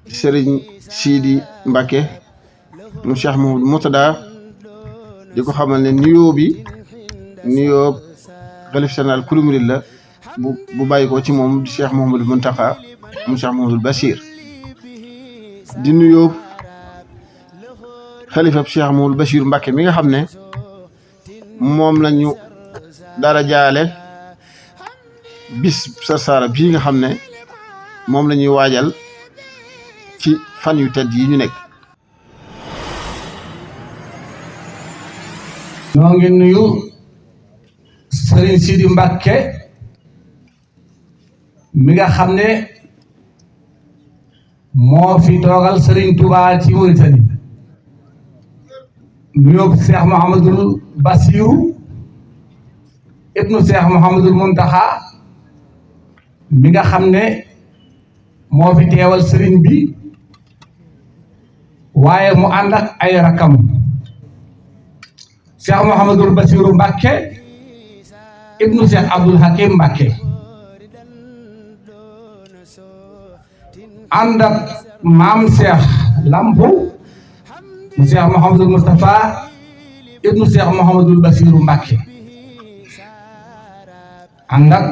Serigne Sidi Mbacke mu Cheikh Mouhamadou Mourtada di ko xamal ne nuyoo bi nuyoo xalif général kulu murid la bu bàyyi ko ci moom di Cheikh Mouhamadou Mountakha mu Cheikh Mouhamadou Bachir di nuyoo xalifab Cheikh Mouhamadou Bachir Mbacke mi nga xam ne moom lañu dara jaale bis Sarsara bii nga xam ne moom la ñuy waajal ci fan yu tedd yi ñu nekk. ñoo ngi nuyu Serigne Sidi Mbacke mi nga xam ne moo fi toogal Serigne Touba ci Mauritanie nuyoo Cheikh Mouhamadoul Bassirou ibnu Cheikh Mouhamadoul Mountakha mi nga xam ne moo fi teewal Serigne bi waaye mu ànd ak ay rakam Cheikh Mouhamadoul Bassirou Mbacke ibnu Cheikh Abdoul Hakim Mbacke ànd ak maam Cheikh Lampo mu Cheikh Mouhamadoul Moustapha ibnu Cheikh Mouhamadoul Bassirou Mbacke ànd ak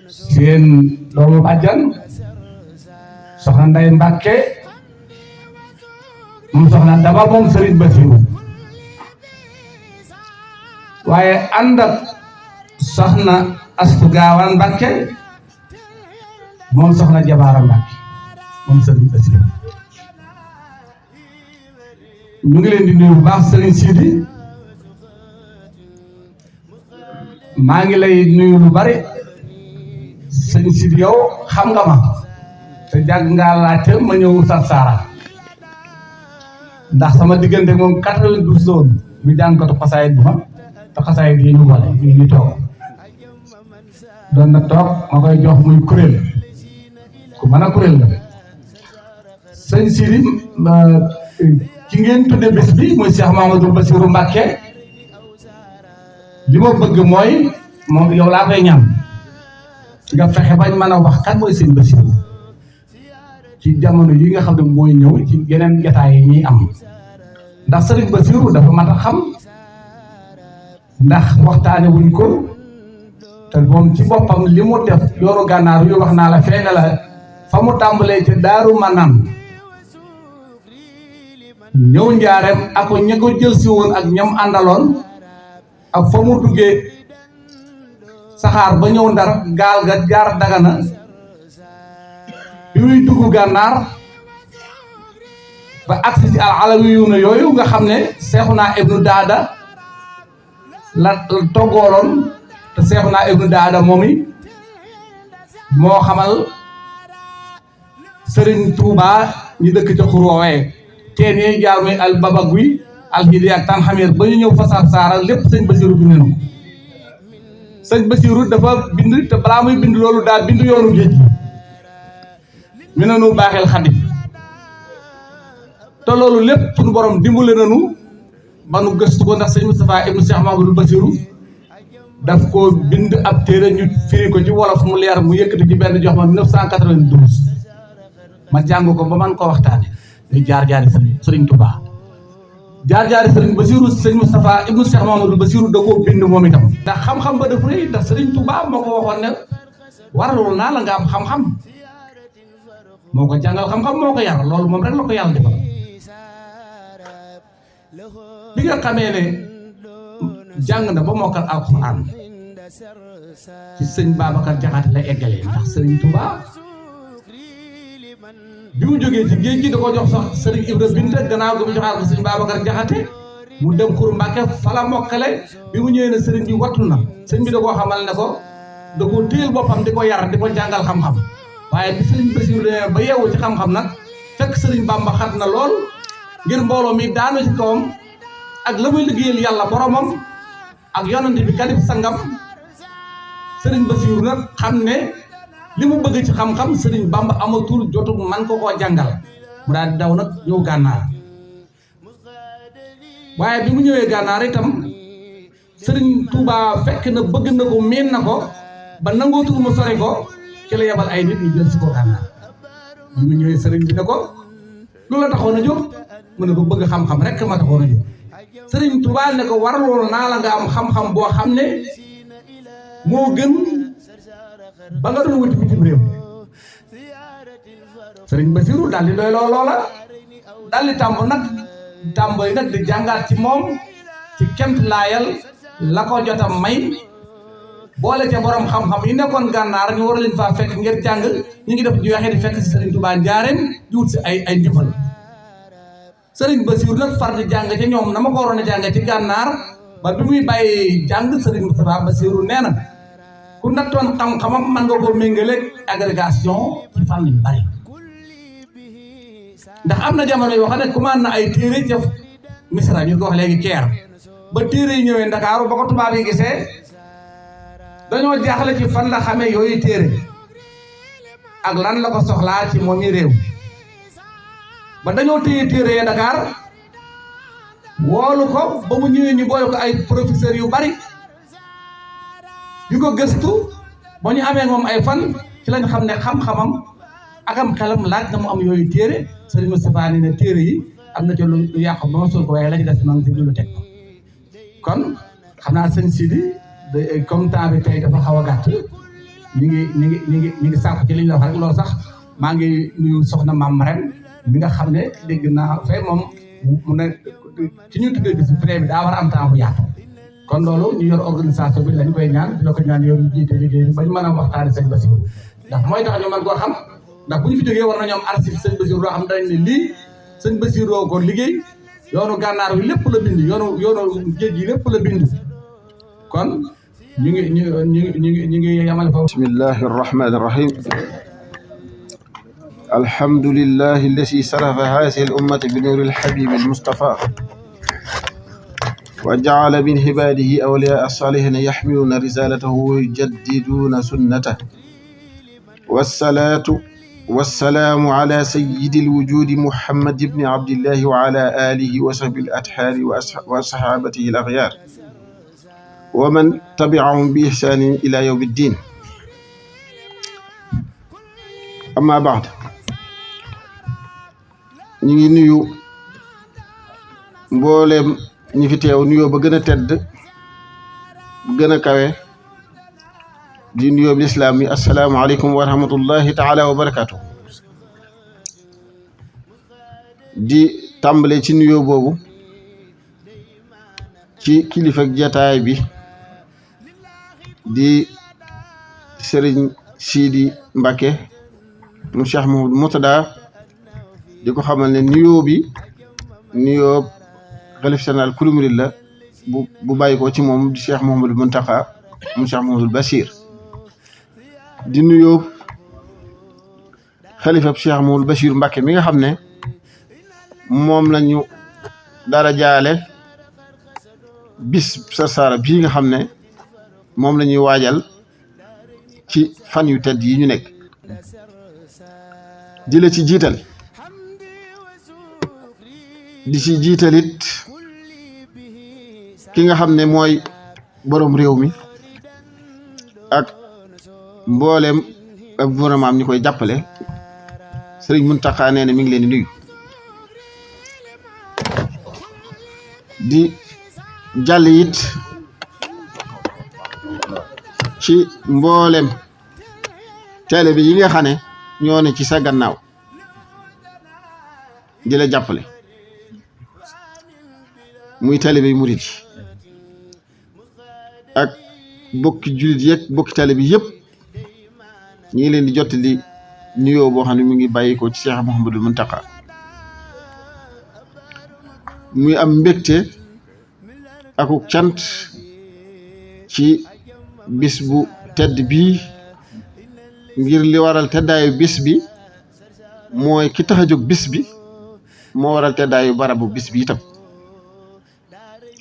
seen doomu bàjjan soxna Ndeye Mbacke moom soxna Daba moom Serigne Bassirou waaye ànd ak soxna Astu Gaawaan Mbacke moom soxna Jabaara Mbacke moom Serigne Bassirou ñu ngi leen di nuyu bu baax Serigne Sidi maa ngi lay nuyu lu bari Serigne Sidi yow xam nga ma te jàgg ngaa laajte ma ñëw Sarsara ndax sama diggante moom 92 la woon mu jàngkatu xasaayit bu ma te xasaayit yi ñu wale ñu toog doon na toog ma koy jox muy kuréel ku mën a kuréel la sëñ Sidi ki ngeen tudde bés bi muy Cheikh Mouhamadoul Bassirou Mbacke li ma bëgg mooy moom yow laa koy ñaan nga fexe bañ mën a wax kan mooy sëñ Bassirou ci jamono yi nga xam ne mooy ñëw ci yeneen jotaay yi ñuy am ndax Serigne Bassirou dafa mat a xam ndax waxtaane wuñ ko te moom ci boppam li mu def yoonu gànnaar yu wax naa la feeñ la fa mu tàmbalee ci Daaru Manaan ñëw njaareem ak ña ko jël si woon ak ñam àndaloon ak fa mu duggee saxaar ba ñëw Ndar gaal ga jaar Dagana bi muy dugg gànnaar ba agsi ci Alawiyuuna yooyu nga xam ne Seexuna ibnu Daada la toggooloon te Seexuna ibnu Daada moom i moo xamal Serigne Touba ñi dëkk ca xur woowee teen yi jaar muy al Babaguy al Hidi ak Tanxameer ba ñu ñëw fa Sarsara lépp sëñ Bassirou bind na ko sëñ Bassirou dafa bind te balaa muy bind loolu daa bind yoonu géej gi mi nanu baaxel Xadim te loolu lépp suñu borom dimbale nanu ba nu gëstu ko ndax sëñ Moustapha ibnu Cheikh Mouhamadoul Bassirou daf ko bind ab téere ñu firi ko ci wolof mu leer mu yëkkati ci benn jox ma 1992 ma jàng ko ba man ko waxtaane muy jaar-jaari Serigne Touba jaar-jaari Serigne Bassirou sëñ Moustapha ibnu Cheikh Mouhamadoul Bassirou da koo bind moom itam ndax xam-xam ba def rëy ndax Serigne Touba moo ko waxoon ne waraloon naa la nga am xam-xam moo ko jàngal xam-xam moo ko yar loolu moom rek la ko yàlla defal bi nga xamee ne jàng na ba mokkal alxuraan ci sëñ Babacar Jaxate la eggalee ndax Serigne Touba bi mu jógee ci géej gi da ko jox sax Serigne Ibra Binta gannaaw gi mu joxaat ko sëñ Babacar Jaxate mu dem Xuru Mbàkke fala mokkale bi mu ñëwee ne sëriñ bi wattu na sëñ bi da koo xamal ne ko da koo téyel boppam di ko yar di ko jàngal xam-xam waaye bi sëriñ Bassirou ba yeewu ci xam-xam nag fekk sëriñ Bamba xat na lool ngir mbooloo mi daanu ci kawam ak la muy liggéeyal yàlla boromam ak yonante bi kadib sangam sëriñ Bassirou nag xam ne li mu bëgg ci xam-xam sëriñ Bamba amatul jotu man ko koo jàngal mu daal di daw nag ñëw gànnaar waaye bi mu ñëwee gànnaar itam sëriñ Touba fekk na bëgg na ko miin na ko ba nangootul mu sori ko ci la yebal ay nit ñu jël si ko gànnaar bi mu ñëwee sëriñ bi ne ko lu la taxoon a jóg mu ne ko bëgg xam-xam rek ma taxoon a jóg sëriñ Tuubaa ne ko waraloon naa la nga am xam-xam boo xam ne moo gën ba nga doon wuti bitim réew sëriñ Basiru daal di doy loola daal di tàmbali nag di jàngaat ci moom ci kemt laayal la ko jotam may boole ca borom xam-xam yi nekkoon gànnaar ñu war leen faa fekk ngir jàng ñu ngi def di waxee di fekk si sëriñ Tuubaa njaareem di wut si ay ndimbal sëriñ Basiru nag far di jàng ca ñoom na ma ko waroon a jàng ci gànnaar ba bi muy bàyyi jàng sëriñ Moustapha Basiru nee na ku nattoon xam-xamam mën nga koo méngaleeg agrégation ci fànn yu bari ndax am na jamono yoo xam ne commande na ay téere ca Misra ñu ko wax léegi Caire ba téere yi ñëwee Ndakaaru ba ko tubaab yi gisee dañoo jaaxle ci fan la xamee yooyu téere ak lan la ko soxlaa ci moom yi réew ba dañoo téye téere ya Dakar woolu ko ba mu ñëwee ñu boole ko ay professeurs yu bari yu ko gëstu ba ñu amee moom ay fan ci lañ xam ne xam-xamam ak am xelam laaj na mu am yooyu téere Sëriñ Moustapha ni ne téere yi am na ci lu yàqu ba ma sol ko waaye la ci des maa ngi si lu teg kon xam naa sëñ Sidi comme temps bi tey dafa xaw a gàtt ñu ngi sàkku ci li ñu la wax rek loolu sax maa ngi nuyu soxna Maam Marème bi nga xam ne dégg naa fay moom mu ne ci ñu tuddee bis bi bi daa war a am temps bu yaatu kon loolu ñu yor organisation bi lañ koy ñaan di la ko ñaan yow ñu jiite liggéey bi ba ñu mën a waxtaane sëñ Bassirou ndax mooy tax ñu mën koo xam ndax bu ñu fi jógee war nañoo am archive sëñ Bassirou loo xam dañ ne lii sëñ Bassirou ko liggéey yoonu gànnaar wi lépp la bind yoonu géej gi lépp la bind kon ñu ngi yamal foofu bismillahi arrahmani irrahim alhamdulillahi alladi sarafa hadihi al ummata bi nuuri alhabibi almustafa wa jaala min ibadihi awliyaa salihina yaxmiluuna risalatahu wa yujaddiduuna sunnatahu wassalaatu wassalaamu ala sayyidi alwujudi muhammad ibni abdillahi wa ala alihi wa sahbihi al athaari wa sahabatihi al axyaar wa man tabiahum bi ihsaanin ila yawmi ddin amma baad ñu ngi nuyu mbooleem ñi fi teew nuyoo ba gën a tedd gën a kawe di nuyoo bi lislaam yi assalaamu aleykum wa rahmatullahi taala wa barakaatu di tàmbale ci nuyoo boobu ci kilifa jataay bi di sëriñ Sidi Mbacke mu Cheikh Mouhamadou Mourtada di ko xamal ne nuyoo bi nuyoo xalif général kulu murid la bu bàyyi ko ci moom di Cheikh Mouhamadou Mountakha mu Cheikh Mouhamadou Bachir di nuyoo xalifab Cheikh Mouhamadou Bachir Mbacke mi nga xam ne moom lañu dara jaale bis sa saara bii nga xam ne moom la ñuy waajal ci fan yu tedd yi ñu nekk di la ci jiital di ci jiitalit ki nga xam ne mooy borom réew mi ak mbooleem ak gouvernement am ñu koy jàppale Sëriñ Muntaxa nee na mi ngi leen di nuyu di jàll it ci mboolem télé bi yi nga xam ne ñoo ne ci sa gannaaw di la jàppale muy télé bi murid yi ak bokki jullit yeeg bokki télé bi yëpp ñu ngi leen di jottali nuyoo boo xam ne mu ngi bàyyi ko ci Cheikh Mouhamadou Mountakha muy am mbégte akuk cant ci bis bu tedd bii ngir li waral teddaayu bis bi mooy ki tax a jóg bis bi moo waral teddaayu barabu bis bi itam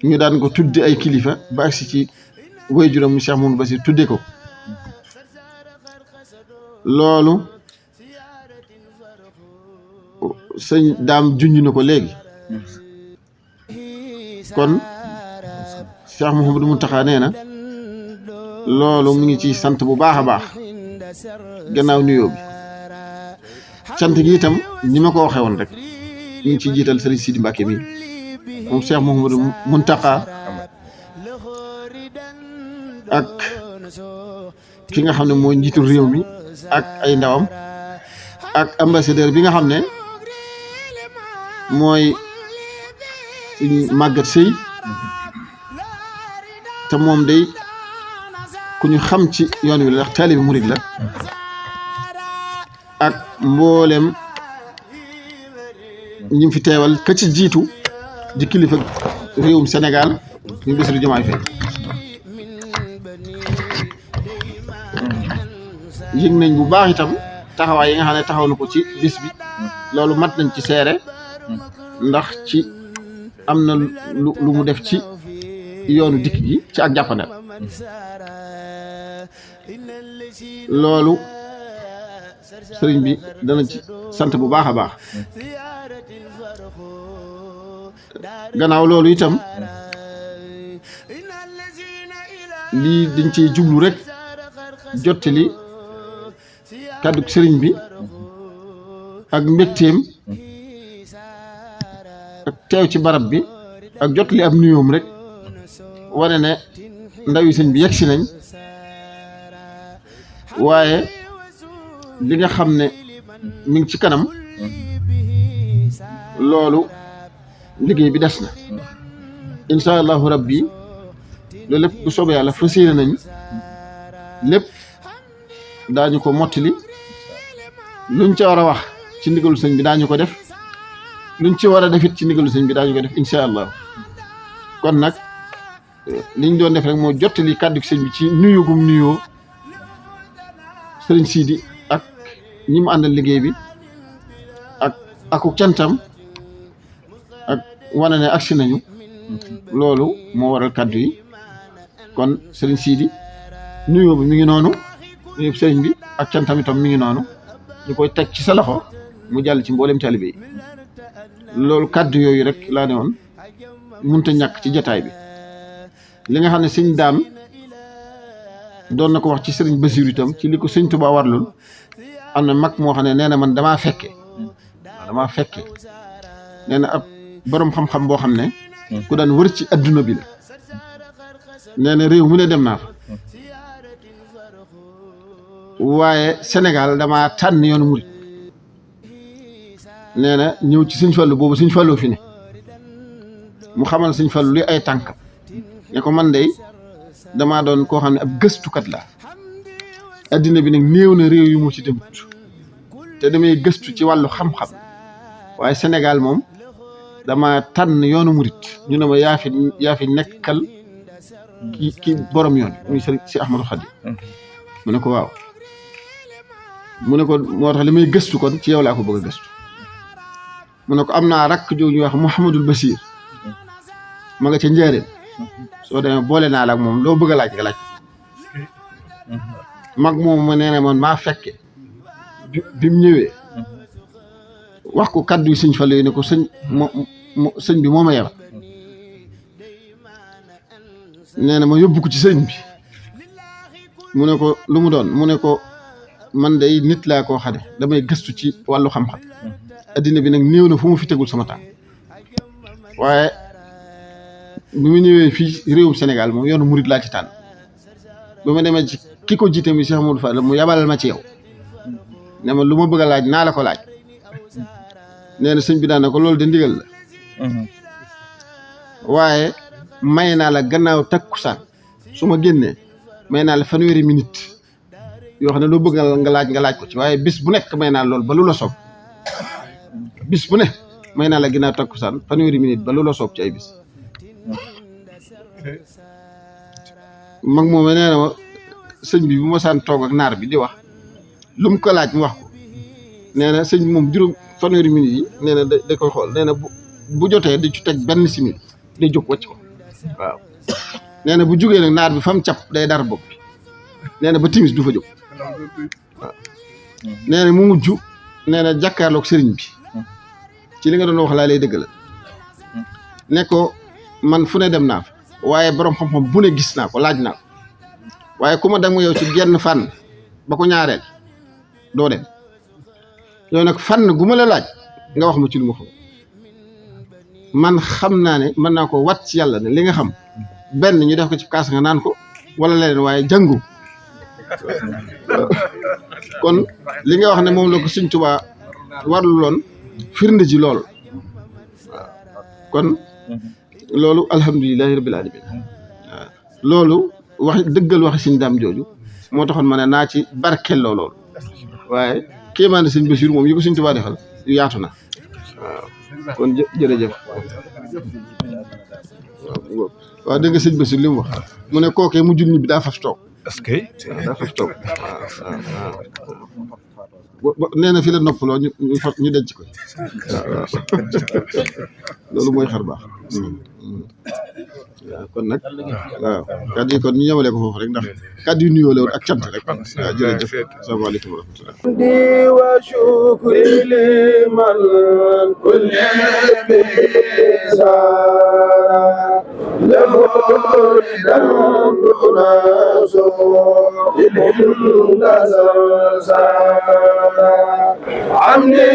ñu daan ko tudde ay kilifa ba agsi ci waajuram mu Cheikh Mouhamadou Bassir tudde ko loolu sëñ daam junj na ko léegi kon Cheikh Mouhamadou Mountakha nee na loolu mu ngi ci sant bu baax a baax gannaaw nuyoo bi cant gi itam ni ma ko waxee woon rek ñu ngi ciy jiital Serigne Sidi Mbacke mi moom Cheikh Mouhamadou Mountakha ak ki nga xam ne mooy njiitul réew mi ak ay ndawam ak ambassadeur bi nga xam ne mooy suñu màggat sëy te moom day ku ñu xam ci yoon wi la ndax taalibi murid la ak mboolem ñi fi teewal ka ci jiitu di kilifa réewum Sénégal ñu Bassirou Diomaye Faye yëg nañ bu baax itam taxawaay yi nga xam ne taxaw na ko ci bis bi loolu mat nañ ci seere ndax ci am na lu mu def ci yoonu dikk gi ci ak jàppandal loolu sëriñ bi dana ci sant bu baax a baax gannaaw loolu itam lii dañ ciy jublu rek jottali kàddu sëriñ bi ak mbégteem ak teew ci barab bi ak jottali ab nuyoom rek wane ne ndawi sëñ bi yegg si nañ waaye li nga xam ne mi ngi ci kanam loolu liggéey bi des na insha allahu rabbi loolu lépp bu soobee yàlla fas yéene nañ lépp daañu ko mottali luñ ci war a wax ci ndigalu sëñ bi daañu ko def luñ ci war a defit ci ndigalu sëñ bi daañu ko def insha allah kon nag liñ doon def rek moo jottali kàddu sëñ bi ci nuyugum nuyoo sëriñ Sidi ak ñi mu àndal liggéey bi aku cantam ak wane ne agsi nañu loolu moo waral kàddu yi kon sëriñ Sidi nuyoo bi mi ngi noonu nuyoo sëriñ bi ak cantam itam mi ngi noonu ñu koy teg ci sa loxo mu jàll ci mboolem taalibe yi loolu kàddu yooyu rek laa ne woon mënut a ñàkk ci jataay bi li nga xam ne sëñ daam doon na ko wax ci sëriñ Basiru itam ci li ko sëñ Tuubaa warlul am na mag moo xam ne nee na man damaa fekke nee na ab boroom xam-xam boo xam ne ku daan wër ci adduna bi la nee na réew mu ne dem naa fa waaye Sénégal damaa tànn yoonu murit nee na ñëw ci sëñ Fallu boobu sëñ Fallu fi ne mu xamal sëñ Fallu li ay tànkam ne ko man de damaa doon koo xam ne ab gëstukat la addina bi nag néew na réew yu mu ci demut te damay gëstu ci wàllu xam-xam waaye Sénégal moom dama tànn yoonu murit ñu ne ma yaa fi nekkal ki borom yoon muy sëriñ si Ahmadou Khadim mu ne ko waaw mu ne ko moo tax li may gëstu kon ci yow laa ko bëgg a gëstu mu ne ko am naa rakk joo ñuy wax Mouhamadul Bachir ma nga ca njëriñ soo demee boole naa la ak moom loo bëgg a laaj nga laaj ko mag moom ma nee na man maa fekke bi mu ñëwee wax ko kaddu yi sëñ Fallu yi ne ko sëñ bi moo ma yebal nee na ma yóbbu ko ci sëñ bi mu ne ko lu mu doon mu ne ko man day nit laa koo xam ne damay gëstu ci wàllu xam-xam addina bi nag néew na fu mu fi tegul sama tànk waaye bi mu ñëwee fii réewum Sénégal moom yoonu murit laa ci tànn ba ma demee ci ki ko jiite mi Cheikh Amadou Fall mu yabalal ma ci yow ne ma lu ma bëgg a laaj naa la ko laaj nee na sëñ bi daan na ko loolu de ndigal la waaye may naa la gannaaw takkusaan su ma génnee may naa la fanweeri minute yoo xam ne loo bëgg nga laaj ko ci waaye bis bu nekk may naa loolu ba lu la soob bis bu ne may naa la gannaaw takkusaan fanweeri minute ba lu la soob ci ay bis mag moom nee na ma sëñ bi bu ma saan toog ak naar bi di wax lu mu ko laaj mu wax ko nee na sëñ bi moom juróom fanweeri minute yi nee na da koy xool nee na bu jotee di ci teg benn simili day jóg wàcc ko waaw nee na bu jugee nag naar bi fa mu cap day dar bopp bi nee na ba timis du fa jóg waaw nee na mu mujj nee na jàkkaarloog sëriñ bi ci li nga doon wax laa lay dëgg la ne ko man fu ne dem naa fa waaye borom xam-xam bu ne gis naa ko laaj naa ko waaye ku ma dem yow ci genn fànn ba ko ñaareel doo dem yow nag fànn gu ma la laaj nga wax ma ci lu ma xam man xam naa ne mën naa ko wat ci yàlla ne li nga xam benn ñu def ko ci kaas nga naan ko wala leneen waaye jàngu kon li nga wax ne moom la ko Sëñ Tuubaa warlu loon firnde ji lool waaw kon loolu alhamdulilahi rabbil alamin waaw loolu wax dëggal waxi Sëñ Daam jooju moo taxoon ma ne naa ci barkelloo loolu waaye kéemaane Sëñ Basiru moom yi ko Sëñ Tuubaa defal yu yaatu na waaw kon jërëjëf waaw dégg nga Sëñ Basiru li mu wax mu ne kookee mu jul ñi bi daa faf toog est-ce que daa faf toog waaw nee na fi la noppaloo ñu denc ko waaw loolu mooy xar baax waaw kon nag waaw kàddu yi kon ñu ñëwalee ko foofu rek ndax kàddu yu nuyoo la woon ak cant rek waaw jërëjëf asalaamaaleykum wa rahmatulah di wa shukri liman kulli bisara lahu ridan dunaso amni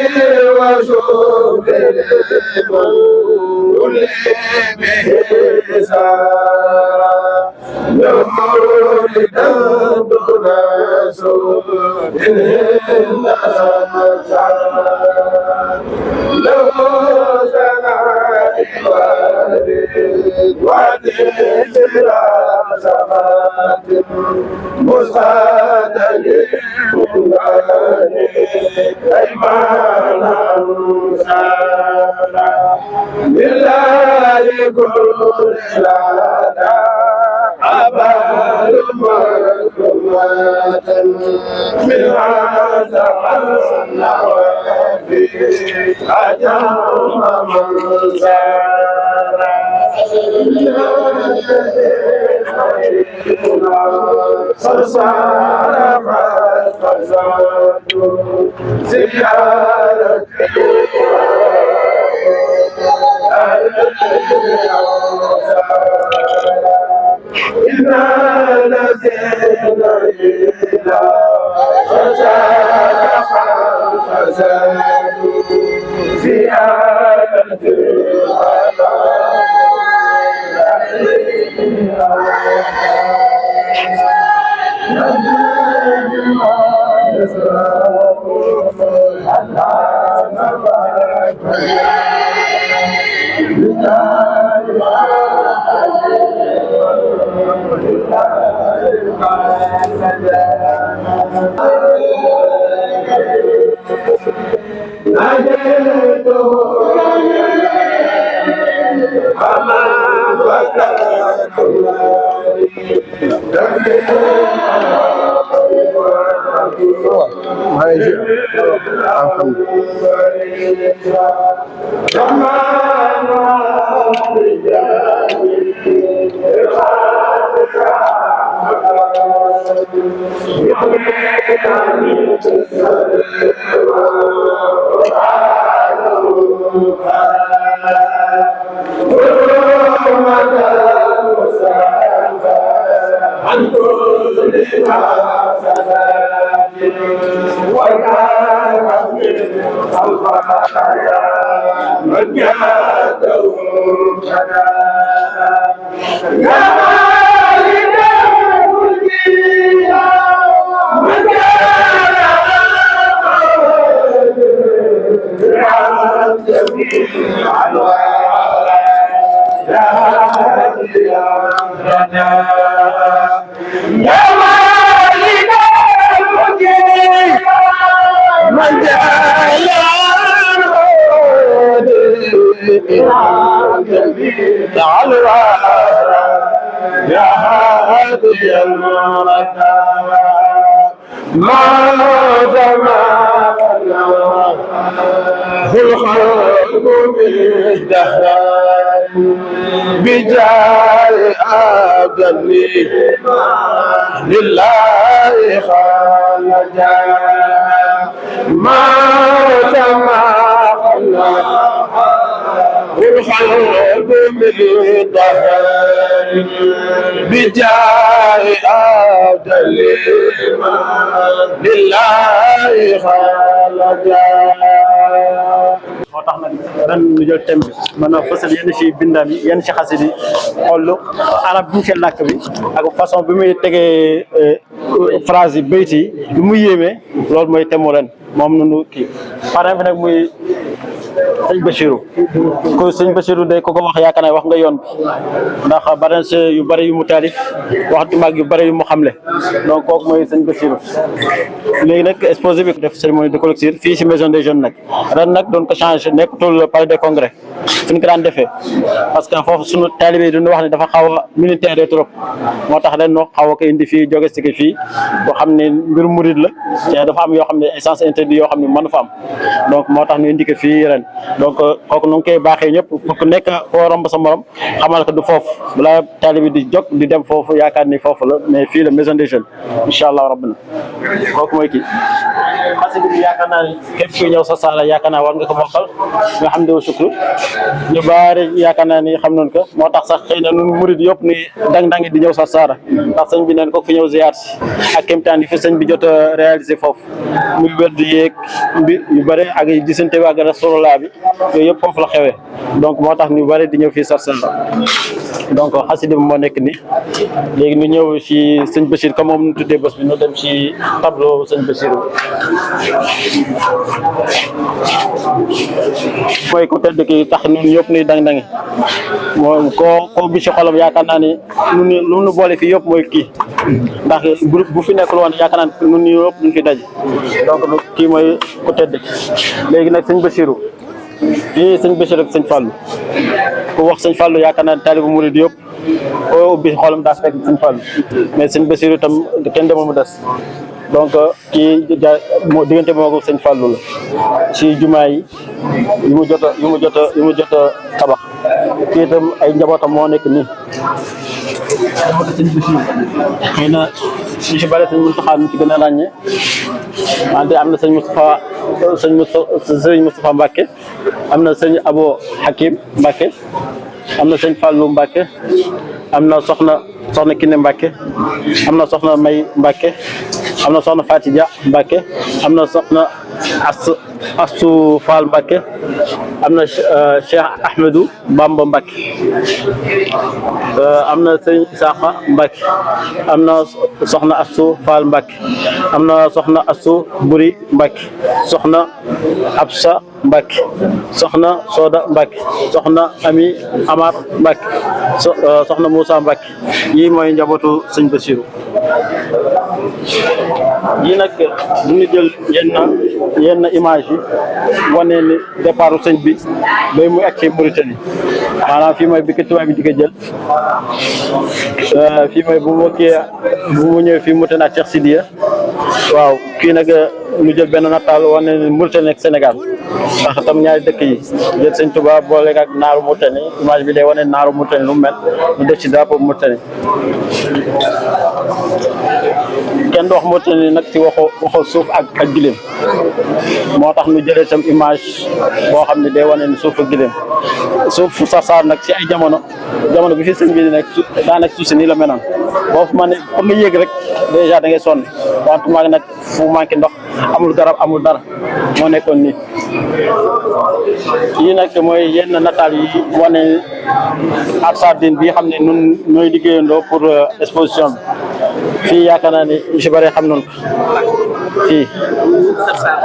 wa shukri liman kulli bisara lahu ridan dunaso من هذا النوافي أجام من زار فصار فزاد زيارتي إنا لزينا إلى فزاد فزاد زيارة بجاه أبدني لله خالجا ما تمام الخلق من طهر بجاه عبد لله خالدا moo tax nag ren ñu jël thème bi mën a fësal yenn ci bindam yi yenn ci xasit yi xool arab bi ñu ci làkk bi ak façon bi muy tegee phrase yi bayt yi lu muy yéemee loolu mooy thème mu ren moom nunu kii parrain bi nag muy sëñ Bachirou ko sëñ Bachirou day ko wax yaakaar naa wax nga yoon bi ndax bari yu bari yu mu taalif wax du mag yu bari yu mu xamle donc kooku mooy sëñ Bachirou léegi nag exposé bi def cérémonie de clôture fii si maison des jeunes nag ren nag doon ko changé nekkatul palais des congrès fi ñu ko daan defee parce que foofu sunu taalibe yi duñu wax ne dafa xaw a militaire trop moo tax ren noo xaw a ko indi fii jóge si fii boo xam ne mbiru murid la te dafa am yoo xam ne essence interdit yoo xam ne mënu fa am donc moo tax ñu indi ko fii ren donc kooku nu ngi koy baaxee ñëpp pour ku nekk koo romb sa morom xamal ko du foofu balaa taalibe di jóg di dem foofu yaakaar ni foofu la mais fii la maison des jeunes incha allah rabbina kooku mooy kii xasida bi yaakaar naa ni képp kuy ñëw sa saala yaakaar naa war nga ko mokkal nga xam ne wa shukru ñu baari yaakaar naa ni xam noonu ko moo tax sax xëy na nun murid yëpp ni dang-dangi di ñëw sa saara ndax sëñ bi neen ko fi ñëw ziyaar si ak kéemtaan yi fi sëñ bi jot a réalisé foofu muy wér di yéeg mbir yu bëri ak gisante bi ak rasulullah bi yooyu yëpp foofu la xewee donc moo tax ñu bëri di ñëw fii Sarsara donc xasida bi moo nekk ni léegi ñu ñëw ci sëñ Bachir comme moom nu tuddee bés bi ñu dem ci tableau sëñ Bachir mooy ku tedd ki tax ñun ñëpp nuy dang-dangi moom ko bi ci xolam yaakaar naa ni lu nu boole fii yëpp mooy kii ndax bu fi nekkul woon yaakaar naa ni ñun yëpp duñ fi daje donc kii mooy ku tedd ki léegi nag sëñ Bachir fii sëñ Bachir ak sëñ Fallou ku wax sëñ Fallou yaakaar naa ne taalibu murid yëpp koo ubbi xolam daa fekk sëñ Fallou mais sëñ Bachir itam kenn demul mu des donc kii diggante moo sëñ Fallou la ci jumaa yi yu mu jot a tabax kii itam ay njabootam moo nekk nii njabootu sëñ Bachir xëy na ñu si bëri sëñ Moustapha ñu ci gën a ràññee wante am na sëñ Moustapha Mbacke am na sëñ Abo Hakim Mbacke am na sëñ Fallou Mbacke am na soxna Kiné Mbacke am na soxna May Mbacke am na soxna Fatidia Mbacke am na soxna Astou Fall Mbacke am na Cheikh Ahmedou Bamba Mbacke am na sëñ Isaaxa Mbacke am na soxna Astou Fall Mbacke am na soxna Astou Buri Mbacke soxna Absa Mbacke soxna Soda Mbacke soxna Ami Amar Mbacke soxna Moussa Mbacke yii mooy njabootu sëñ Bassirou yii nag du ñu jël yenn image yi wane ni départ sëñ bi bay muy ak ci Mauritanie maanaam fii mooy bi ko tubaab bi di ko jël fii mooy bu mu ñëwee fii Mauritanie ak Cheikh Sidiya waaw kii nag ñu jël benn nataal wane ni Mauritanie ak Sénégal ndax tam ñaari dëkk yi jël sëñ Touba boole ak naaru Mauritanie image bi day wane naaru Mauritanie lu mu mel ñu def ci drapeau Mauritanie kenn du wax Mauritanie nag ci waxo suuf ak gileem moo tax ñu jëlee tam image boo xam ne day wane ni suuf ak gileem suuf Sarsara nag ci ay jamono bi fi sëñ bi di nekk daanaka suuf si nii la meloon boo fu ma ne pour nga yéeg rek dèjà da ngay sonn wante maa ngi nag fu manqué ndox amul garab amul dara moo nekkoon nii yii nag mooy yenn nataal yi wane Ansar-Dine bi xam ne ñun ñooy liggéeyandoo pour exposition bi fii yaakaar naa ni ñu si bëri xam nañu ko fii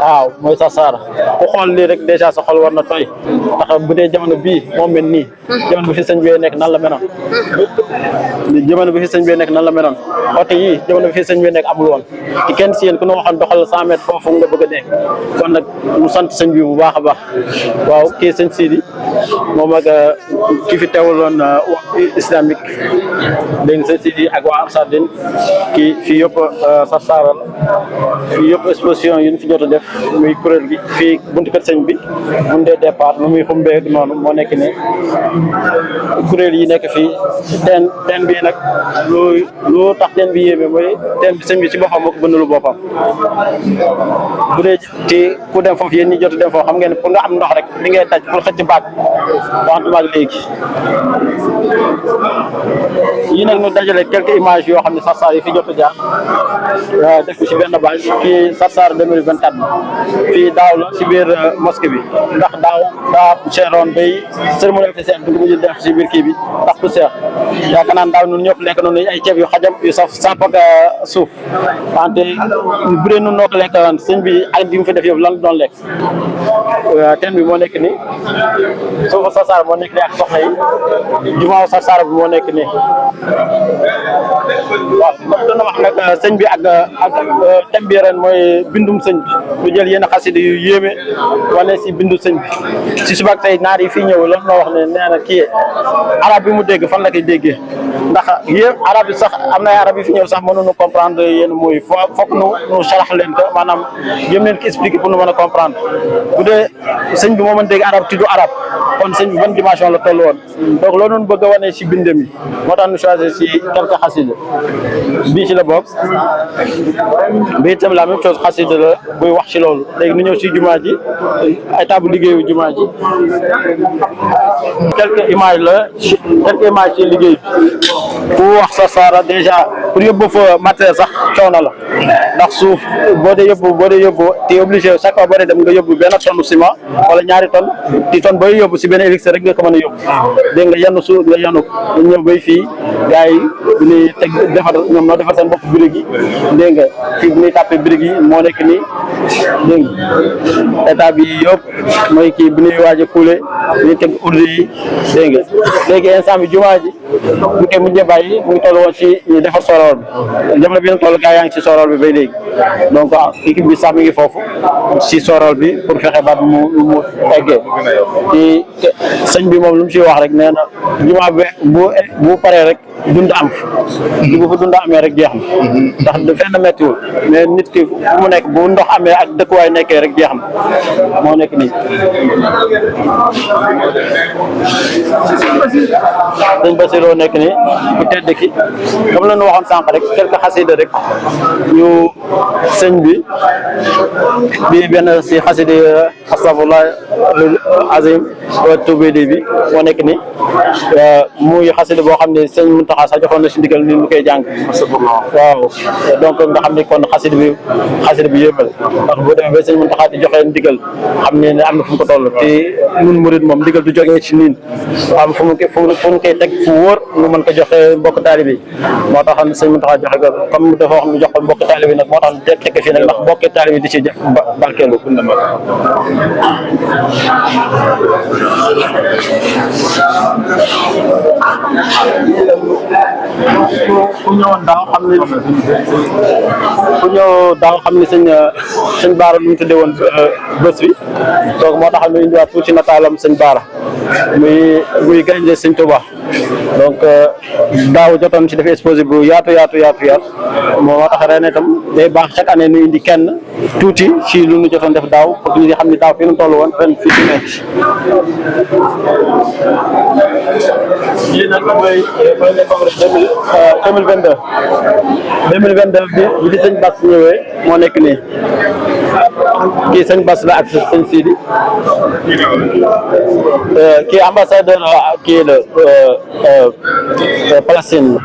waaw mooy Sarsara ku xool lii rek dèjà sa xol war na tooy ndax bu dee jamono bii moo mel nii jamono bi fi sëñ bi nekk nan la meloon jamono bi fi sëñ bi nekk nan la meloon oto yii jamono bi fi sëñ bi nekk amul woon ci kenn si yéen ku ñu waxoon doxal 100 mètres foofu nga bëgg a dee kon nag mu sant sëñ bi bu baax a baax waaw kii sëñ Sidi moom ak ki fi teewaloon islamique dégg nga sëñ Sidi ak waa Ansar-Dine kii fii yëpp Sarsara la fii yëpp exposition yi ñu fi jot a def muy kuréel gi fii buntu kër sëñ bi bu dee départ nu muy xumbee noonu moo nekk nii kuréel yi nekk fii teen bi nag lu tax teen bi yéeme mooy teen bi sëñ bi ci boppam moo ko bëndalu boppam bu dee ci ku dem foofu yéen ñi jot a dem foofu xam ngeen ne pour nga am ndox rek li ngay daj pour xëcc baag waxantumaag léegi yi nag ñu dajale quelques images yoo xam ne Sarsara yi fi jot a jaar def ko ci benn bâche kii Sarsara 2024 bi fii daaw la ci biir mosquée bi ndax daaw daa seeroon bay cérémonie officielle bi nga mujj def ci biir kii bi ndax ku seer yaakaar naa daaw ñun ñëpp lekk noonu ay ceeb yu xajam yu saf ak suuf wante bu dee nun noo ko lekk sëñ bi ak di mu fi def yëpp lan doon lekk teen bi moo nekk nii suufu Sarsara moo nekk nii ak soxna yi jumaaw Sarsara bi moo nekk nii waaw comme dana wax nag sëñ bi ak thème bi ren mooy bindum sëñ bi ñu jël yenn xasida yu yéeme wane si bindu sëñ bi si suba ak tey naar yi fii ñëw lan la wax ne nee na kii arab bi mu dégg fan la koy déggee ndax yéen arab yi sax am na ay arab yi fi ñëw sax mënuñu comprendre yéen mooy foog nu sarax leen ko maanaam jëm leen ko expliquer pour nu mën a comprendre bu dee sëñ bi moo mën dégg arab ti du arab kon sëñ bi ban dimension la toll woon donc loolu noonu bëgg a wane si bindam yi moo tax ñu choisir si quelques xasida bii ci la bokk bii itam la même chose xasida la buy wax ci loolu léegi nu ñëw si jumaa ji état bu liggéeyu jumaa ji quelques images la quelques images ci liggéey bi pour wax Sarsara déjà pour yóbbu fa matériel sax coono la ndax suuf boo dee yóbbu te obligé chaque fois boo dee dem nga yóbbu benn tonne ciment wala ñaari tonne ti tonne booy yóbbu si benn élixir rek nga ko mën a yóbbu dégg nga yenn suuf nga yenu ñëw bay fii gars yi bu ñuy teg defar ñoom noo defar seen bopp birig yi dégg nga fii bu ñuy tàppee birig yi moo nekk nii dégg nga état bi yëpp mooy kii bu ñuy waaj a kuule bu ñuy teg urdi yi dégg nga léegi instant bi jumaa ji bu koy mujjee bàyyi mu ngi toll woon ci ñu defar soroor bi jamono bi nag toll gaa yaa ngi ci soroor bi bay léegi donc équipe bi sax mi ngi foofu ci soroor bi pour fexe ba mu eggee ci sëñ bi moom lu mu ciy wax rek nee na jumaa bi bu paree rek dund am fi bu fa dund amee rek jeex na ndax fenn méttiwul mais nit ki fu mu nekk bu ndox amee ak dëkkuwaay nekkee rek jeex na moo nekk nii sëñ Basiroo nekk nii bu tedd ki comme la ñu waxoon sànq rek quelques xasida rek ñu sëñ bi benn si xasida astafurlah azim wa tubédi bi moo nekk nii muy xasida boo xam ne sëñ Muntaxa sax joxoon na si ndigal ni ñu koy jàng waaw donc nga xam ne kon xasida bi yëppal ndax boo demee ba sëñ Muntaxa di joxe ndigal xam ne am na fu mu ko toll te nun murid moom ndigal du jógee ci niin am fu mu koy teg fu wóor nu mën ko joxe mbokk taalibe bi moo tax sëñ Muntaxa joxe ko comme dafa wax nu jox ko mbokk taalibe bi nag moo tax teg fii nag ndax mbokk taalibe bi di ci barkeelu ku ñëwoon daaw xam ne sëñ Baara lu mu tuddee woon bés bi donc moo tax ñu indiwaat tuuti nataalam sëñ Baara muy gaynde sëñ Touba donc daaw jotoon ci def exposé bu yaatu moo tax ren itam day baax chaque année ñu indi kenn tuuti ci lu ñu jotoon def daaw pour ñu xam ne daaw fii nu toll woon ren fii ci nekk lii nag mooy congrès 2022 bi sëñ Bass ñëwee moo nekk nii kii sëñ Bass la ak sëñ Sidi kii ambassadeur kii la Palestine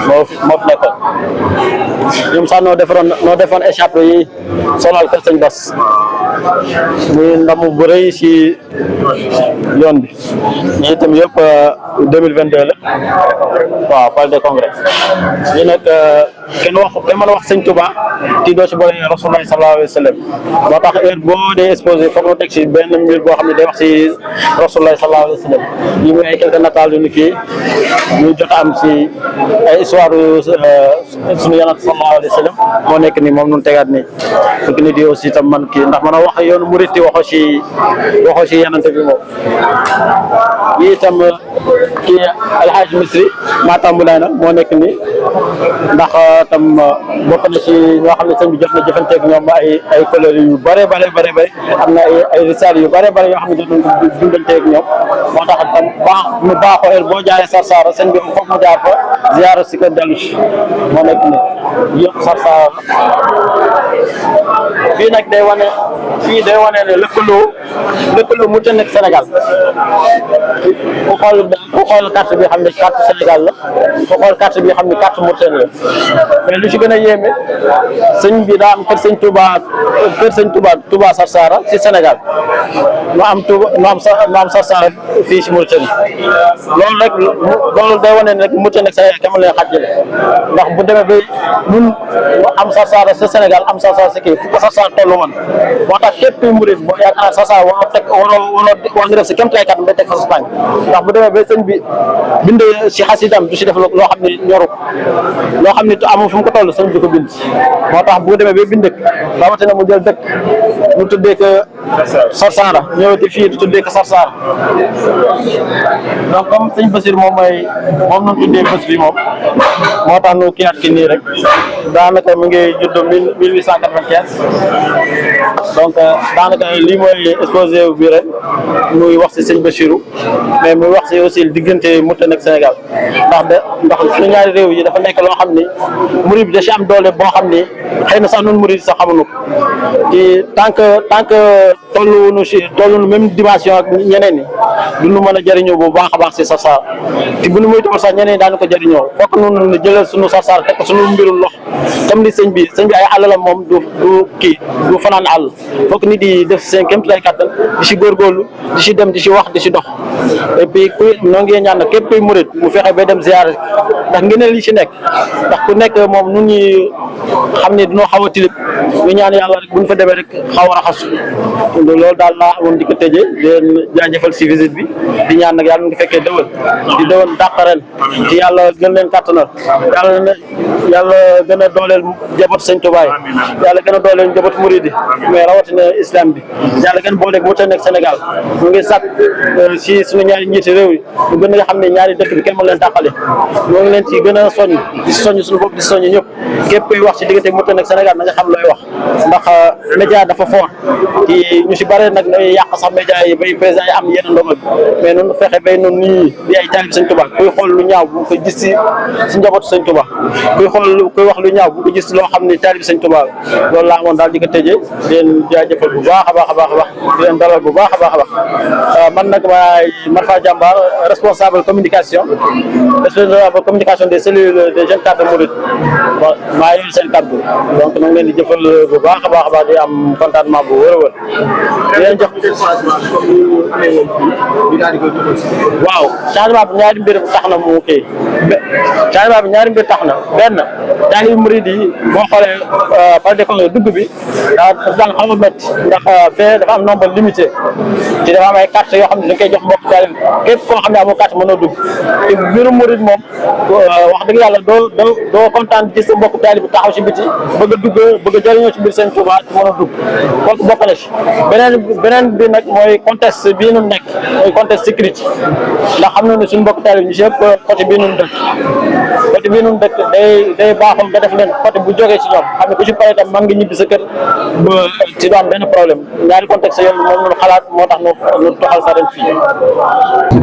moo fi nekkoon ñoom sax noo defoon échappe yi solal ko sëñ Bass muy ndamu bu rëy ci yoon bi ñi itam yëpp 2022 la waaw palais de congrès ñu nag kenn mën a wax sëñ Touba ti doo ci boole Rasulullah sallallahu alayhi wa sallam moo tax heure boo dee exposé foog nga teg ci benn mbir boo xam ne day wax ci Rasulullah sallallahu alayhi wa sallam yi muy ay quelques nataal yu ni kii ñu jot am ci ay histoire suñu yonent sallallahu alayhi wa sallam moo nekk nii moom nun tegaat nii pour que nit yi aussi tam man kii ndax mën a wax yoonu murit waxoo ci yonent bi moom yi itam kii Alhaji Misri Matambulaay nag moo nekk nii ndax tam bokk na ci ñoo xam ne sëñ bi jot na jëfanteeg ñoom ay couleur yu bare am na ay risaal yu bare yoo xam ne jot nañ ko dundanteeg ñoom moo tax tam mu baaxoo heure boo jaaree Sarsara sëñ bi foog mu jaar fa ziyaara si kër dellu si moo nekk nii yëpp Sarsara fii nag day wane ne lëkkaloo mu ca nekk Sénégal ku xool carte bi xam ne carte Sénégal la ku xool carte bi xam ne carte Mauritanie la mais lu ci gën a yéeme sëñ bi daa am kër sëñ Touba Sarsara ci Sénégal mu am Sarsara fii ci Mauritanie loolu day wane ne rek Mauritanie ak Sénégal kenn mën leen xàjjale ndax bu demee ba ñun am Sarsara ci Sénégal am Sarsara ci kii fu ko Sarsara tollu woon moo tax képp kuy murid boo yaakaar naa Sarsara war nga def si kéem tolluwaay kat mbay teg fa sa tànk ndax bu demee ba sëñ bi bind si xasidam du si def loo xam ne ñoru loo xam ne amul fu mu ko toll sëñ bi ko bind moo tax bu demee ba bind rawatina mu jël dëkk mu tuddee ko Sarsara ñëwati fii du tuddee ko Sarsara donc comme sëñ Basir moom nu tuddee bés bi moom moo tax nu kiyaat ki nii rek daanaka mu ngi judd 1895 donc daanaka lii mooy exposé bi rek muy wax si sëñ Bachirou mais muy wax si aussi diggante Mauritanie ak Sénégal ndax suñu ñaari réew yi dafa nekk loo xam ni murid bi da si am doole boo xam ni xëy na sax nun murid sax xamuñu ko ci tant que tolluwunu même dimension ak ñeneen ñi duñu mën a jëriñoo bu baax a baax si Sarsara te bu nu muy tool sax ñeneen ñi daanu ko jëriñoo fokk nun jëlal suñu Sarsara teg ko suñu mbirul lox comme ni sëñ bi ay àllalam moom du fanaan àll fokk nit di def seen kéem lay kàttan di si góorgóorlu di si dem di si wax di si dox et puis noo ngi ñaan nag képp kuy murid mu fexe bay dem ziyaare ndax ngeen li si nekk ndax ku nekk moom nun ñi xam ne dinoo xaw a tilib ñu ñaan yàlla rek bu ñu fa demee rek xaw a raxasu loolu daal laa amoon di ko tëjee di leen jaajëfal si visite bi di ñaan nag yàlla nga fekkee dëwal di dëwal dàqaren ci yàlla gën leen kàttanal yàlla gën a dooleel njaboot sëñ Tuubaa yàlla gën a dooleel njaboot murid yi mais rawatina islam bi yàlla gën booleeg Mauritanie ak Sénégal mu ngi sàkk si suñu ñaari njiiti réew yi ñu gën nga xam ne ñaari dëkk bi kenn mën leen tàqale ñoo ngi leen ci gën a soññ di soññ suñu bopp di soññ ñëpp képp kuy wax ci diggante Mauritanie ak Sénégal na nga xam looy wax ndax média dafa fort ci ñu si bare nag ñooy yàq sax média yi bay président yi am yenn ndogal mais noonu fexe bay noonu nii di ay taalib sëñ Tuubaa kuy xool lu ñaaw bu ko gis si njabootu sëñ Tuubaa kuy wax lu ñaaw bu ko gis loo xam ne taalib sëñ Tuubaa loolu laa amoon daal di ko tëjee di leen jaajëfal bu baax a baax a baax di leen dalal bu baax a baax man nag maay Marfa Diambar responsable communication des cellules des jeunes cadres mourides maa yor seen kaddu donc nag leen di jëfal bu baax a baax di am contentement bu wër a wër di leen jox waaw changement bi ñaari mbir tax na mu kii changement bi ñaari mbir tax na benn daal murid yi boo xoolee par décompte dugg bi dafa daan xaw a métti ndax fee dafa am nombre limité ci dafa am ay carte yoo xam ne dañ koy jox mbokk taalib képp koo xam ne amoo carte mënoo dugg te mbirum murid moom wax dëgg yàlla doo kontaan gis sa mbokk taalib bi taxaw si biti bëgg a dugg bëgg a jëriñoo ci biir seen Touba te mën a dugg kooku bokk na si beneen bi nag mooy contexte bii nu nekk mooy contexte sécurité ndax xam na ne suñu mbokk taalib ñu si yëpp côté bii nun dëkk day baaxoon nga def leen côté bu jógee ci ñoom xam ne ku ci pare tam man nga ñibbi sa kër ba ci du am benn problème ñaari contexte yooyu moom ñu xalaat moo tax ñu toxal sa ren fii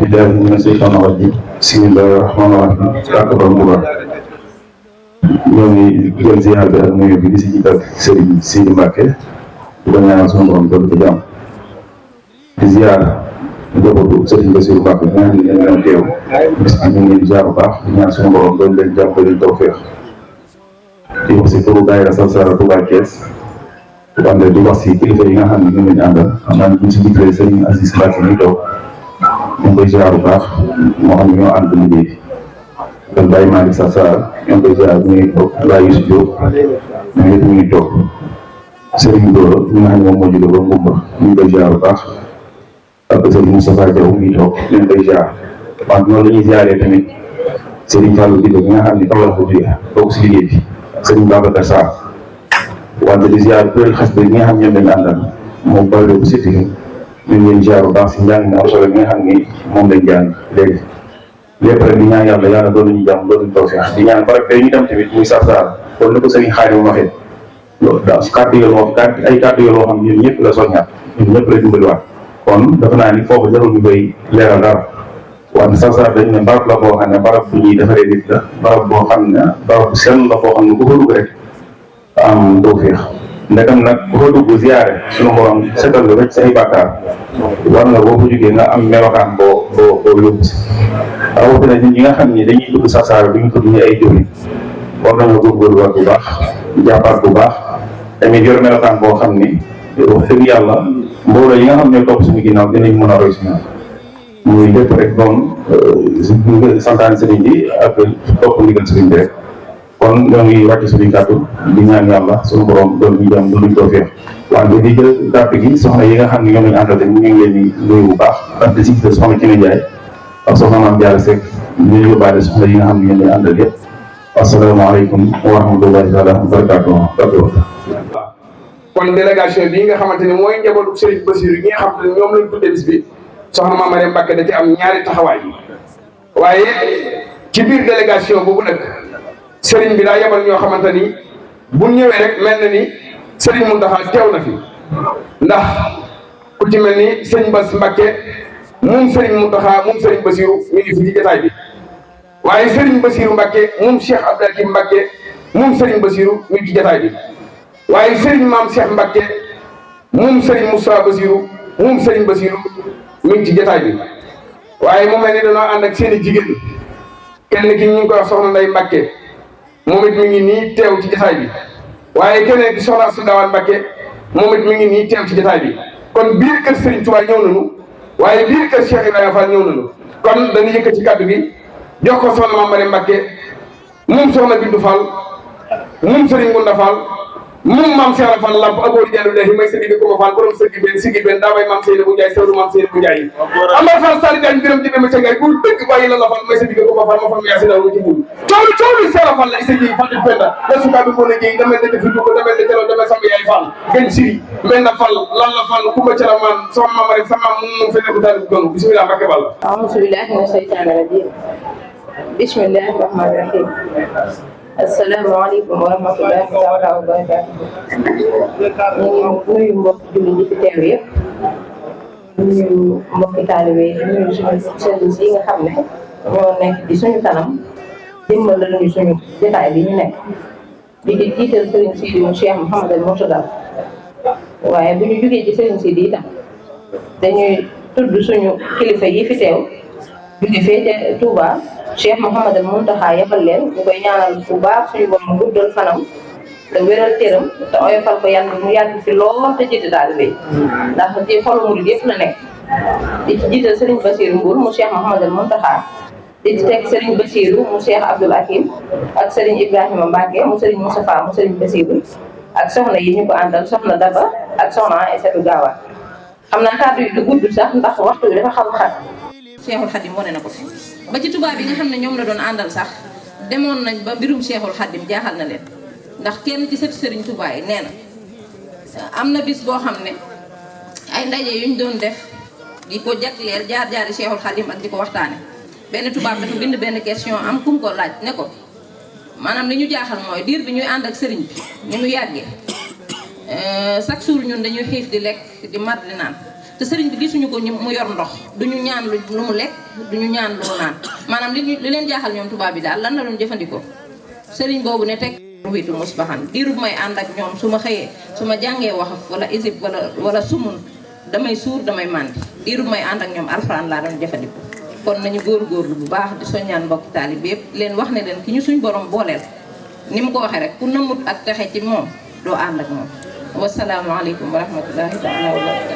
billahi mina shaytaani rajiim bismillahi rahmaani rahiim ñoo ngi jël ziar bi ak nuyu bi di si jiital Serigne Sidi Mbacke di ko ñaanal sunu borom doon ko jàmm di ziar njabootu Serigne Bassirou Mbacke bi nga xam ne leen teew bis bi ñu ngi leen ziar bu baax di ñaan sunu borom doon leen jàmm leen tawfeex di wax si turu daayira Sarsara Touba Thiès di wax si kilifa yi nga xam ne ñoom lañu àndal xam naa ne buñ si jiitalee Serigne Aziz Mbacke ñu toog ñu ngi koy ziar bu baax moo xam ne ñoo ànd liggéey kon Baye Malick Sarsara ñoo ngi koy ziar ñu ngi toog Baye Youssou Diop ñoom ñëpp ñu ngi toog Serigne Doro ñi nga xam ne moom moo jóge ba Mbumba ñu ngi koy ziar bu baax ak Serigne Moustapha Diaw ñu ngi toog ñu ngi koy ziar wante noonu la ñuy ziaree tamit Serigne Fallou Diop ñi nga xam ne kaw la ko jógee toog si liggéey bi Serigne Babacar Sarr wante di ziar kuréel xas bi ñi nga xam ñoom lañu àndal moom Baye Diop si ñu ngi leen ziar bu baax si njàng mu am solo bi nga xam ni moom lañ jàng léegi lépp rek di ñaan yàlla doon nañu jàmm doon nañu tawfeex di ñaan barab bee ñu dem tamit muy Sarsara kon ni ko sëriñ Xaadim waxee loolu daal kàddu yoo loo xam ñun ñëpp la soññaat ñun ñëpp la dimbaliwaat kon dafa naa ni foofu jarul ñu koy leeral dara wante Sarsara dañ ne barab la boo xam ne barab bu ñuy defaree nit la barab boo xam ne barab bu sell la boo xam ne ku fa dugg rek am tawfeex ndegam nag ku fa dugg ziyaare suñu borom setal la rek say bàkkaar war nga boo fa jógee nga am melokaan boo yóbbu si rawatina ñun ñi nga xam ni dañuy tudd Sarsara bi ñu tudd ñu ay jëriñ war nañoo góorgóorluwaat bu baax jàppaat bu baax tamit yor melokaan boo xam ni wax dëgg yàlla mbooloo yi nga xam ne topp suñu ginnaaw dinañ mën a roy si ñoom muy lépp rek doon santaan sëriñ bi ak topp ndigal sëriñ bi rek kon ñoo ngi wàcc suñu kàddu di ñaan yàlla suñu borom doon ñu jàmm doon ñu tawfeex wante di jël kàddu gi soxna yi nga xam ne ñoom lañu àndal ñu ngi leen di nuyu bu baax ak di si soxna Kine Ndiaye ak soxna Mame Diarra Seck ñu yóbbaale soxna yi nga xam ne ñoom lañu àndal yëpp asalaamaaleykum wa rahmatullahi taala wa barakaatuh. kon délégation bii nga xamante ni mooy njabootu Serigne Bassirou ñi nga xamante ne ñoom lañ tuddee bis bi soxna Mame Mariam Mbacké da ci am ñaari taxawaay waaye ci biir délégation boobu nag Serigne bi daa yebal ñoo xamante ni bu ñëwee rek mel na ni Serigne Mountakha teew na fi ndax ku ci mel ni Serigne Bass Mbacké moom Serigne Mountakha moom Serigne Bassirou mi ngi fi ci jotaay bi waaye Serigne Bassirou Mbacké moom Cheikh Abdou Hakim Mbacké moom Serigne Bassirou mi ngi ci jotaay bi waaye Serigne Mame Cheikh Mbacké moom Serigne Moussa Bassirou moom Serigne Bassirou mi ngi ci jotaay bi waaye mu mel ni dañoo ànd ak seen i jigéen kenn ki ñu ngi koy wax soxna Ndeye Mbacké moom it mi ngi nii teew ci jotaay bi waaye keneen ki soxna Astou Dawane Mbacké moom it mi ngi nii teew ci jotaay bi kon biir kër Serigne Touba ñëw nañu waaye biir kër Cheikh Ibrahima Fall ñëw nañu kon dañuy yëkkati kàddu gi jox ko soxna Mame Mariam Mbacké moom soxna Bintou Fall moom Serigne Ngounda Fall moom Mame Cheikh Fall Lamp aboori Diallo Lahi may sëgi bi ko Fall borom sëgi benn sigi benn daa bay Mame Seydou Ndiaye sewru Mame Seydou Ndiaye Amar Fall Sall Diagne biram jëbe ma ca ngay bu dëgg bàyyi la Fall may sëgi bi ko Fall ma Fall mu yaasi daw ci bul coow li Cheikh Fall la isa ji Fall di penda la suka bi mo ne ji damel ne defi duko damel ne telo damel sama yaay Fall gën siri benn Fall lan la Fall ku ma ca la man sama Mame Mariam sama moom fe nekk daal gonu bismillah Mbacké Balla a'udhu billahi minash shaytanir rajim bismillahir rahmanir rahim asalaamaaleykum wa rahmatullahi taala wa barakaatu ñu ngi nuyu mbokk jullit yi fi teew yëpp nuyu mbokki taalibe yi nuyu suñu service yi nga xam ne ñoo nekk di suñu kanam dimbal la ñu suñu jotaay bi ñu nekk di jiital Serigne Sidi mu Cheikh Mouhamadou Mourtada waaye bu ñu jógee ci Serigne Sidi itam dañuy tudd suñu kilifa yi fi teew jóge fee ca Touba Cheikh Mouhamadou Mountakha yebal leen ñu koy ñaanal bu baax suñu borom guddal fanam te wéral téram te oyofal ko yàlla mu yàgg fi lool te jiite taalibe ndax ci xolu murid yëpp la nekk di ci jiital Serigne Bassirou Mbour mu Cheikh Mouhamadou Mountakha di ci teg Serigne Bassirou mu Cheikh Abdoul Hakim ak Serigne Ibrahima Mbacké mu Serigne Moustapha mu Serigne Bassirou ak soxna yi ñu ko àndal soxna Daba ak soxna Aïssatou Gawa xam naa kàddu yi du gudd sax ndax waxtu bi dafa xaw a xat Cheikhul Khadim wane na ko fi ba ci tubaab yi nga xam ne ñoom la doon àndal sax demoon nañ ba mbirum Cheikhul Khadim jaaxal na leen ndax kenn ci sëti Serigne Touba yi nee na am na bis boo xam ne ay ndaje yuñ doon def di ko jagleel jaar-jaari Cheikhul Khadim ak di ko waxtaane benn tubaab dafa bind benn question am kum ko laaj ne ko maanaam li ñu jaaxal mooy diir bi ñuy ànd ak Serigne bi ni mu yàggee chaque jour ñun dañuy xiif di lekk di mat di naan te Serigne bi gisuñu ko mu yor ndox duñu ñaan lu mu lekk duñu ñaan lu mu naan maanaam li leen jaaxal ñoom tubaab bi daal lan la doon jëfandikoo Serigne boobu ne teg wiitu musbahan diirub may ànd ak ñoom su ma xëyee su ma jàngee waxaf wala isib wala sumun damay suur damay màndi diirub may ànd ak ñoom alxuraan laa doon jëfandikoo kon nañu góorgóorlu bu baax di soññaan mbokki taalib yëpp leen wax ne leen ki ñu suñ borom booleel ni mu ko waxee rek ku nëmmut ak texe ci moom doo ànd ak moom wasalaamualeykum wa rahmatullahi taala wa barakatu